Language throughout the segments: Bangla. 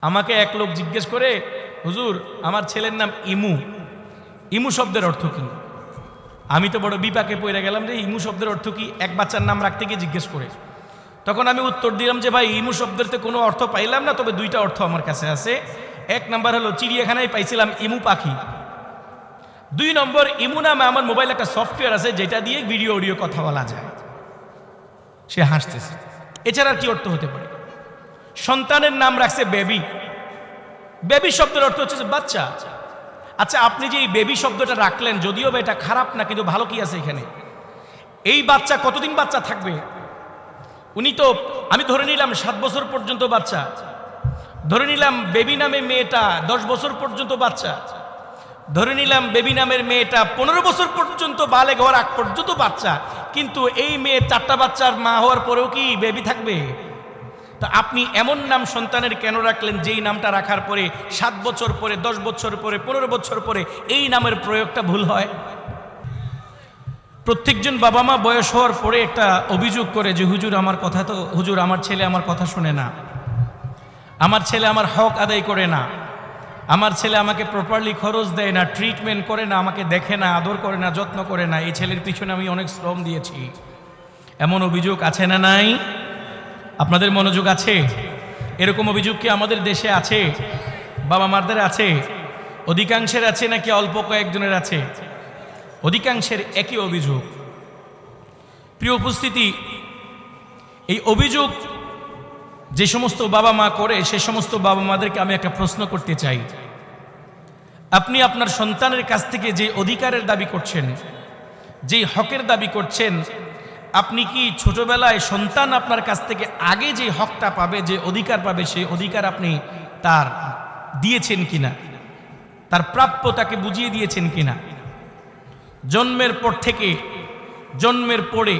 আমাকে এক লোক জিজ্ঞেস করে, হুজুর আমার ছেলের নাম ইমু, ইমু শব্দের অর্থ কি? আমি তো বড় বিপাকে পড়ে গেলাম যে ইমু শব্দের অর্থ কি, এক বাচ্চার নাম রাখতে গিয়ে জিজ্ঞেস করে। তখন আমি উত্তর দিলাম যে ভাই ইমু শব্দের তো কোনো অর্থ পাইলাম না, তবে দুইটা অর্থ আমার কাছে আছে। এক নাম্বার হলো চিড়িয়াখানায় পাইছিলাম ইমু পাখি, দুই নম্বর ইমু নামে আমার মোবাইলে একটা সফটওয়্যার আছে যেটা দিয়ে ভিডিও অডিও কথা বলা যায়। সে হাসতেছে। এছাড়া কি অর্থ হতে পারে? সন্তানের নাম রাখছে বেবি, বেবি শব্দের অর্থ হচ্ছে যে বাচ্চা। আচ্ছা, আপনি যে এই বেবি শব্দটা রাখলেন, যদিও বা এটা খারাপ না, কিন্তু ভালো কি আছে এখানে? এই বাচ্চা কতদিন বাচ্চা থাকবে? উনি তো, আমি ধরে নিলাম 7 বছর পর্যন্ত বাচ্চা, ধরে নিলাম বেবি নামে মেয়েটা 10 বছর পর্যন্ত বাচ্চা, ধরে নিলাম বেবি নামের মেয়েটা 15 বছর পর্যন্ত বালেগ হওয়ার আগ পর্যন্ত বাচ্চা, কিন্তু এই মেয়ে 4টা বাচ্চার মা হওয়ার পরেও কি বেবি থাকবে? তো আপনি এমন নাম সন্তানের কেন রাখলেন যেই নামটা রাখার পরে 7 বছর পরে, 10 বছর পরে, 15 বছর পরে এই নামের প্রয়োগটা ভুল হয়? প্রত্যেকজন বাবা মা বয়স হওয়ার পরে একটা অভিযোগ করে যে হুজুর আমার কথা তো, হুজুর আমার ছেলে আমার কথা শুনে না, আমার ছেলে আমার হক আদায় করে না, আমার ছেলে আমাকে প্রপারলি খরচ দেয় না, ট্রিটমেন্ট করে না, আমাকে দেখে না, আদর করে না, যত্ন করে না, এই ছেলের পিছনে আমি অনেক শ্রম দিয়েছি। এমন অভিযোগ আছে না নাই? আপনাদের মনোযোগ আছে? এরকম অভিযোগ কি আমাদের দেশে আছে? বাবা মাদের আছে? অধিকাংশের আছে নাকি অল্প কয়েকজনের আছে? অধিকাংশের একই অভিযোগ। প্রিয় উপস্থিতি, এই অভিযোগ যে সমস্ত বাবা মা করে, সে সমস্ত বাবা মাদেরকে আমি একটা প্রশ্ন করতে চাই। আপনি আপনার সন্তানের কাছ থেকে যে অধিকারের দাবি করছেন, যেই হকের দাবি করছেন, আপনি কি ছোটবেলায় সন্তান আপনার কাছ থেকে আগে যে হকটা পাবে, যে অধিকার পাবে, সেই অধিকার আপনি তার দিয়েছেন কিনা? তার প্রাপ্য তাকে বুঝিয়ে দিয়েছেন কিনা? জন্মের পর থেকে, জন্মের পরে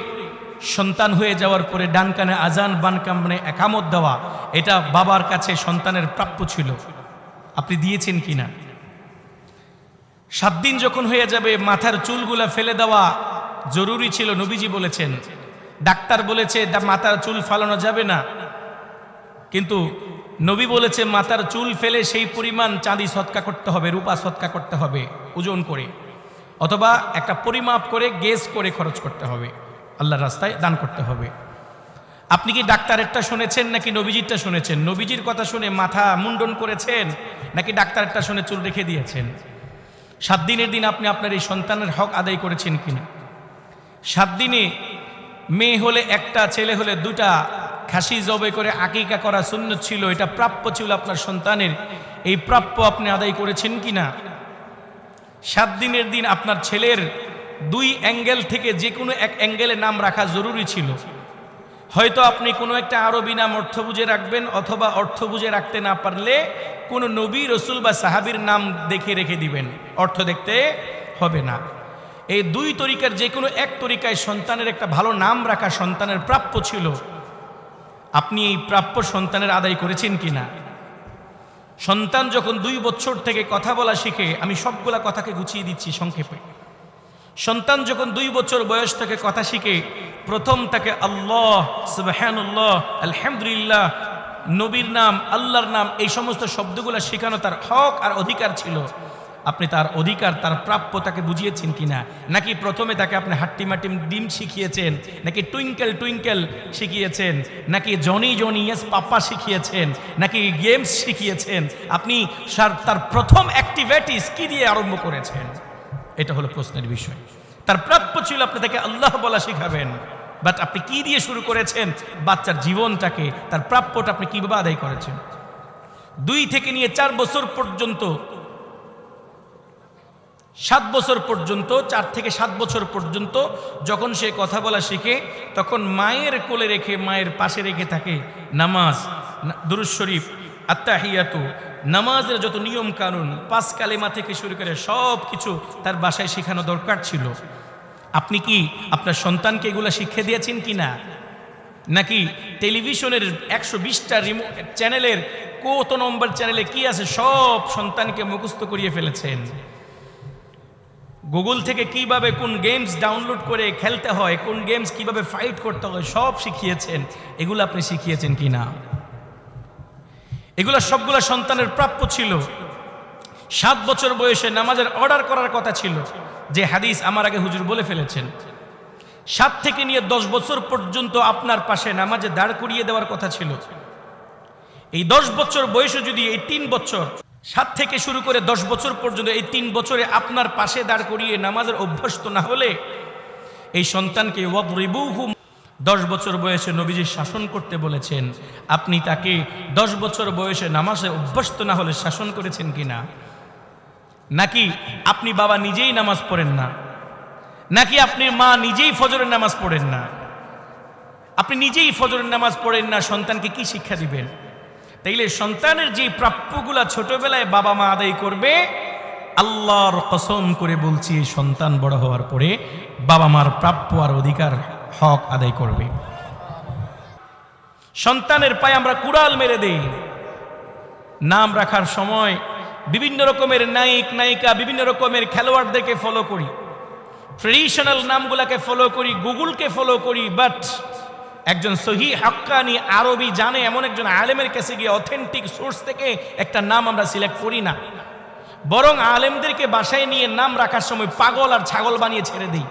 সন্তান হয়ে যাওয়ার পরে ডান কানে আজান, বাম কানে একামত দেওয়া, এটা বাবার কাছে সন্তানের প্রাপ্য ছিল, আপনি দিয়েছেন কিনা? 7 দিন যখন হয়ে যাবে মাথার চুলগুলা ফেলে দেওয়া জরুরি ছিল, নবীজি বলেছেন। ডাক্তার বলেছে মাথার চুল ফালানো যাবে না, কিন্তু নবী বলেছে মাথার চুল ফেলে সেই পরিমাণ চাঁদি সৎকা করতে হবে, রূপা সৎকা করতে হবে, ওজন করে, অথবা একটা পরিমাপ করে গেজ করে খরচ করতে হবে, আল্লাহর রাস্তায় দান করতে হবে। আপনি কি ডাক্তারেরটা শুনেছেন নাকি নবীজিরটা শুনেছেন? নবীজির কথা শুনে মাথা মুন্ডন করেছেন নাকি ডাক্তারেরটা শুনে চুল রেখে দিয়েছেন? 7 দিনের দিন আপনি আপনার এই সন্তানের হক আদায় করেছেন কিনা? 7 দিনে মেয়ে হলে 1টা, ছেলে হলে 2টা খাসি জবাই করে আকিকা করা সুন্নত ছিল, এটা প্রাপ্য ছিল আপনার সন্তানের, এই প্রাপ্য আপনি আদায় করেছেন কিনা? 7 দিনের দিন আপনার ছেলের 2 অ্যাঙ্গেল থেকে যে কোনো এক অ্যাঙ্গেলে নাম রাখা জরুরি ছিল। হয়তো আপনি কোনো একটা আরবি নাম অর্থ বুঝে রাখবেন, অথবা অর্থ বুঝে রাখতে না পারলে কোনো নবী, রসুল বা সাহাবীর নাম দেখে রেখে দিবেন, অর্থ দেখতে হবে না। এই 2 তরিকার যে কোনো এক তরিকায় সন্তানের একটা ভালো নাম রাখা সন্তানের প্রাপ্য ছিল। আপনি এই প্রাপ্য সন্তানের আদায় করেছেন কিনা? সন্তান যখন 2 বছর থেকে কথা বলা শিখে, আমি সবগুলা কথাকে গুছিয়ে দিচ্ছি সংক্ষেপে। সন্তান যখন 2 বছর বয়স থেকে কথা শিখে, প্রথম তাকে আল্লাহ, সুবহানাল্লাহ, আলহামদুলিল্লাহ, নবীর নাম, আল্লাহর নাম, এই সমস্ত শব্দগুলো শেখানো তার হক আর অধিকার ছিল। আপনি তার অধিকার, তার প্রাপ্য তাকে বুঝিয়েছেন কিনা? নাকি প্রথমে তাকে আপনি হাট্টি মাটি ডিম শিখিয়েছেন, নাকি টুইঙ্কেল টুইঙ্কেল শিখিয়েছেন, নাকি জনি জনি ইয়েস পাপা শিখিয়েছেন, নাকি গেমস শিখিয়েছেন? আপনি তার প্রথম অ্যাক্টিভিটিস কি দিয়ে আরম্ভ করেছেন? এটা হলো প্রশ্নের বিষয়। তার প্রাপ্য ছিল আপনি তাকে আল্লাহ বলা শিখাবেন, বাট আপনি কি দিয়ে শুরু করেছেন? বাচ্চার জীবনটাকে, তার প্রাপ্যটা আপনি কিভাবে আদায় করেছেন? 2 থেকে নিয়ে 4 বছর পর্যন্ত, 7 বছর পর্যন্ত, 4 থেকে 7 বছর পর্যন্ত যখন সে কথা বলা শিখে, তখন মায়ের কোলে রেখে, মায়ের পাশে রেখে থাকে নামাজ, দুরূদ শরীফ, আত্তাহিয়াতু, নামাজের যত নিয়ম কানুন, 5 কালেমা থেকে শুরু করে সব কিছু তার বাসায় শেখানো দরকার ছিল। আপনি কি আপনার সন্তানকে এগুলো শিখিয়ে দিয়েছেন কিনা? নাকি টেলিভিশনের 120টা চ্যানেলের কত নম্বর চ্যানেলে কি আছে সব সন্তানকে মুখস্থ করিয়ে ফেলেছেন? গুগল থেকে কিভাবে কোন গেমস ডাউনলোড করে খেলতে হয়, কোন গেমস কিভাবে ফাইট করতে হয়, সব শিখিয়েছেন। এগুলো আপনি শিখিয়েছেন কিনা? এগুলো সবগুলা সন্তানের প্রাপ্য ছিল। 7 বছর বয়সে নামাজের অর্ডার করার কথা ছিল, যে হাদিস আমার আগে হুজুর বলে ফেলেছেন। 7 থেকে নিয়ে 10 বছর পর্যন্ত আপনার পাশে নামাজে দাঁড় করিয়ে দেওয়ার কথা ছিল। এই 10 বছর বয়সে যদি এই 3 বছর, 7 থেকে শুরু করে 10 বছর পর্যন্ত এই 3 বছরে আপনার পাশে দাঁড় করিয়ে নামাজের অভ্যস্ত না হলে এই সন্তানকে ওয়াদরিবুহু, 10 বছর বয়সে নবীজি শাসন করতে বলেছেন। আপনি তাকে 10 বছর বয়সে নামাজে অভ্যস্ত না হলে শাসন করেছেন কিনা? নাকি আপনি বাবা নিজেই নামাজ পড়েন না? নাকি আপনি মা নিজেই ফজরের নামাজ পড়েন না? আপনি নিজেই ফজরের নামাজ পড়েন না, সন্তানকে কি শিক্ষা দিবেন? তাইলে সন্তানের যে প্রাপ্যগুলা ছোটবেলায় বাবা মা আদায় করবে, আল্লাহর কসম করে বলছি এই সন্তান বড় হওয়ার পরে বাবা মার প্রাপ্য আর অধিকার হক আদায় করবে। সন্তানের পায়ে আমরা কুড়াল মেরে দেই। নাম রাখার সময় বিভিন্ন রকমের নায়ক নায়িকা, বিভিন্ন রকমের খেলোয়াড়দেরকে ফলো করি, ট্রেডিশনাল নামগুলাকে ফলো করি, গুগলকে ফলো করি, বাট একজন সহি হাক্কানি আরবি জানে এমন একজন আলেমের কাছে গিয়ে অথেন্টিক সোর্স থেকে একটা নাম আমরা সিলেক্ট করি না। বরং আলেমদেরকে বাসায় নিয়ে নাম রাখার সময় পাগল আর ছাগল বানিয়ে ছেড়ে দিই।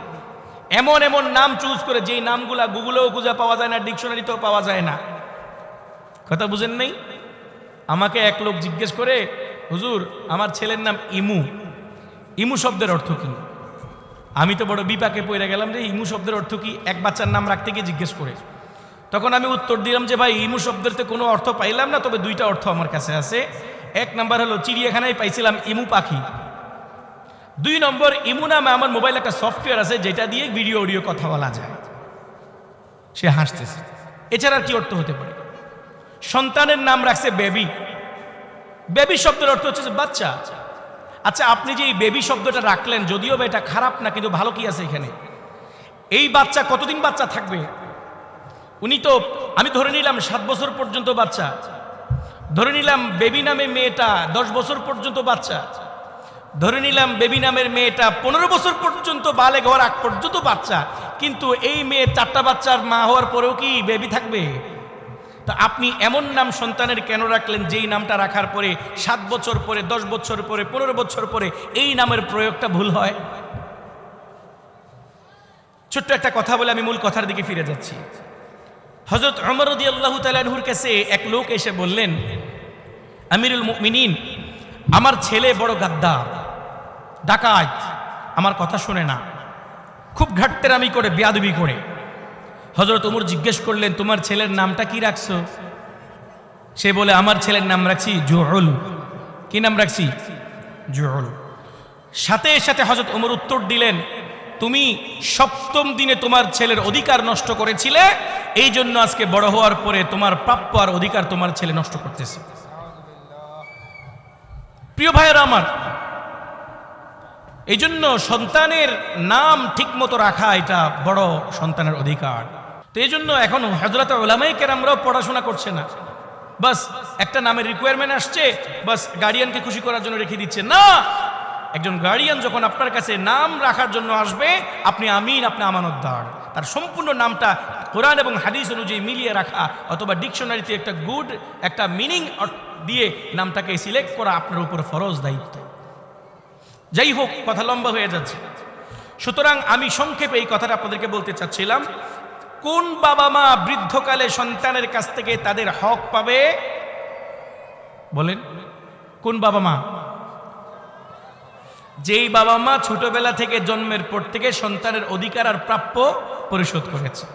এমন এমন নাম চুজ করে যেই নামগুলা গুগলেও খুঁজে পাওয়া যায় না, ডিকশনারিতেও পাওয়া যায় না। কথা বুঝেন নাই? আমাকে এক লোক জিজ্ঞেস করে, হুজুর আমার ছেলের নাম ইমু, ইমু শব্দের অর্থ কি? আমি তো বড় বিপাকে পড়ে গেলাম যে ইমু শব্দের অর্থ কি, এক বাচ্চার নাম রাখতে গিয়ে জিজ্ঞেস করে। তখন আমি উত্তর দিলাম যে ভাই ইমু শব্দের তো কোনো অর্থ পাইলাম না, তবে 2টা অর্থ আমার কাছে আছে। 1 নাম্বার হলো চিড়িয়াখানায় পাইছিলাম ইমু পাখি। 2 নম্বর, ইমু নামে আমার মোবাইলে একটা সফটওয়্যার আছে যেটা দিয়ে ভিডিও অডিও কথা বলা যায়। সে হাসতেছে। এছাড়া কি অর্থ হতে পারে? সন্তানের নাম রাখছে বেবি। বেবি শব্দের অর্থ হচ্ছে বাচ্চা। আচ্ছা, আপনি যে এই বেবি শব্দটা রাখলেন, যদিও বা এটা খারাপ না, কিন্তু ভালো কি আছে এখানে? এই বাচ্চা কতদিন বাচ্চা থাকবে? উনি তো, আমি ধরে নিলাম 7 বছর পর্যন্ত বাচ্চা, ধরে নিলাম বেবি নামে মেয়েটা 10 বছর পর্যন্ত বাচ্চা, ধরে নিলাম বেবি নামের মেয়েটা 15 বছর পর্যন্ত বালেগ হওয়ার আগ পর্যন্ত বাচ্চা, কিন্তু এই মেয়ে 4টা বাচ্চার মা হওয়ার পরেও কি বেবি থাকবে? তো আপনি এমন নাম সন্তানের কেন রাখলেন যেই নামটা রাখার পরে 7 বছর পরে, 10 বছর পরে, 15 বছর পরে এই নামের প্রয়োগটা ভুল হয়? ছোট্ট একটা কথা বলে আমি মূল কথার দিকে ফিরে যাচ্ছি। হযরত ওমর রাদিয়াল্লাহু তাআলা আনহুর কাছে এক লোক এসে বললেন, আমিরুল মুমিনিন, আমার ছেলে বড় গাদ্দার, ডাকাত, আমার কথা শুনে না, খুব ঘাটতেরামি করে, বেয়াদবি করে। হযরত ওমর জিজ্ঞেস করলেন, তোমার ছেলের নামটা কি রাখছো? সে বলে, আমার ছেলের নাম রাখছি জুউল। কি নাম রাখছি? জুউল। সাথে সাথে হযরত ওমর উত্তর দিলেন, তুমি 7ম দিনে তোমার ছেলের অধিকার নষ্ট করেছিলে, এই জন্য আজকে বড় হওয়ার পরে তোমার প্রাপ্য আর অধিকার তোমার ছেলে নষ্ট করতেছে। প্রিয় ভাইয়েরা আমার, এই জন্য সন্তানের নাম ঠিক মতো রাখা এটা বড় সন্তানের অধিকার। তো এই জন্য এখন হযরত উলামায়ে কেরামরাও পড়াশোনা করছে না, বাস একটা নামের রিকোয়ারমেন্ট আসছে, বাস গার্ডিয়ানকে খুশি করার জন্য রেখে দিচ্ছে না। একজন গার্ডিয়ান যখন আপনার কাছে নাম রাখার জন্য আসবে, আপনি আমিন, আপনি আমানতদার, তার সম্পূর্ণ নামটা কোরআন এবং হাদিস অনুযায়ী মিলিয়ে রাখা, অথবা ডিকশনারিতে একটা গুড একটা মিনিং দিয়ে নামটাকে সিলেক্ট করা আপনার উপর ফরজ দায়িত্ব। যাই হোক, কথা লম্বা হয়ে যাচ্ছে। সুতরাং আমি সংক্ষেপে এই কথাটা আপনাদেরকে বলতে চাচ্ছিলাম, কোন বাবা মা বৃদ্ধকালে সন্তানের কাছ থেকে তাদের হক পাবে? বলেন, কোন বাবা মা? যেই বাবা মা ছোটবেলা থেকে, জন্মের পর থেকে সন্তানের অধিকার আর প্রাপ্য পরিশোধ করেছে।